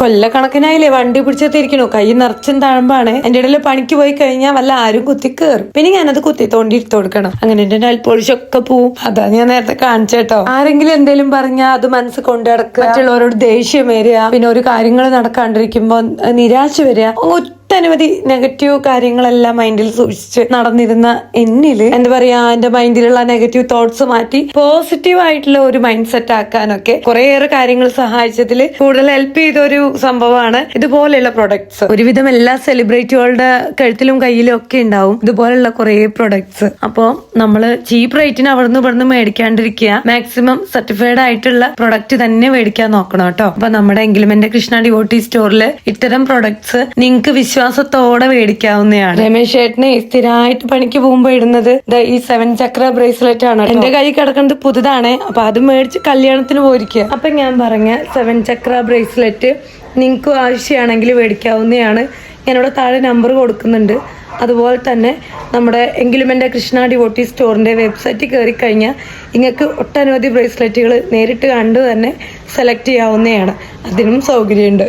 കൊല്ലക്കണക്കിനായില്ലേ വണ്ടി പിടിച്ചെത്തിയിരിക്കണു. കൈ നിറച്ചും തഴമ്പാണ്. എന്റെ ഇടയിൽ പണിക്ക് പോയി കഴിഞ്ഞാൽ വല്ല ആരും കുത്തി കയറും. പിന്നെ ഞാനത് കുത്തി തോണ്ടി ഇട്ട് കൊടുക്കണം. അങ്ങനെ എന്റെ നെൽപോളിഷൊക്കെ പോവും. അതാ ഞാൻ നേരത്തെ കാണിച്ചേട്ടോ. ആരെങ്കിലും എന്തെങ്കിലും പറഞ്ഞാൽ അത് മനസ്സ് കൊണ്ടു നടക്കുക, മറ്റുള്ളവരോട് ദേഷ്യം വരിക, പിന്നെ ഒരു കാര്യങ്ങൾ നടക്കാണ്ടിരിക്കുമ്പോ നിരാശ വരിക, ഒട്ടനവധി നെഗറ്റീവ് കാര്യങ്ങളെല്ലാം മൈൻഡിൽ സൂക്ഷിച്ച് നടന്നിരുന്ന എന്നില് എന്താ പറയാ, എന്റെ മൈൻഡിലുള്ള നെഗറ്റീവ് തോട്ട്സ് മാറ്റി പോസിറ്റീവ് ആയിട്ടുള്ള ഒരു മൈൻഡ് സെറ്റ് ആക്കാനൊക്കെ കുറേയേറെ കാര്യങ്ങൾ സഹായിച്ചതിൽ കൂടുതൽ ഹെൽപ്പ് ചെയ്ത ഒരു സംഭവമാണ് ഇതുപോലെയുള്ള പ്രൊഡക്ട്സ്. ഒരുവിധം എല്ലാ സെലിബ്രിറ്റികളുടെ കഴുത്തിലും കയ്യിലും ഒക്കെ ഉണ്ടാവും ഇതുപോലുള്ള കുറെ പ്രൊഡക്ട്സ്. അപ്പോ നമ്മള് ചീപ്പ് റേറ്റിന് അവിടുന്ന് ഇവിടുന്ന് മേടിക്കാണ്ടിരിക്കുക, മാക്സിമം സർട്ടിഫൈഡ് ആയിട്ടുള്ള പ്രൊഡക്റ്റ് തന്നെ മേടിക്കാൻ നോക്കണം കേട്ടോ. അപ്പൊ നമ്മുടെ എങ്കിലുമെന്റെ കൃഷ്ണ ഡിവോട്ടി സ്റ്റോറിൽ ഇത്തരം പ്രൊഡക്ട്സ് നിങ്ങൾക്ക് വിശ്വാസത്തോടെ മേടിക്കാവുന്നതാണ്. രമേശ് ചേട്ടന് സ്ഥിരമായിട്ട് പണിക്ക് പോകുമ്പോ ഇടുന്നത് ഈ 7 ചക്ര ബ്രേസ്ലെറ്റ് ആണ്. എന്റെ കൈ കിടക്കുന്നത് പുതുതാണ്. അപ്പൊ അത് മേടിച്ച് കല്യാണത്തിന് പോയിരിക്കുക. അപ്പൊ ഞാൻ പറഞ്ഞ 7 ചക്ര ബ്രേസ്ലെറ്റ് നിങ്ങൾക്ക് ആവശ്യമാണെങ്കിൽ മേടിക്കാവുന്നതാണ്. ഞാനിവിടെ താഴെ നമ്പർ കൊടുക്കുന്നുണ്ട്. അതുപോലെ തന്നെ നമ്മുടെ എങ്കിലും എൻ്റെ കൃഷ്ണ ഡിവോട്ടി സ്റ്റോറിൻ്റെ വെബ്സൈറ്റിൽ കയറി കഴിഞ്ഞാൽ നിങ്ങൾക്ക് ഒട്ടനവധി ബ്രേസ്ലെറ്റുകൾ നേരിട്ട് കണ്ടു തന്നെ സെലക്ട് ചെയ്യാവുന്നതാണ്. അതിനും സൗകര്യമുണ്ട്.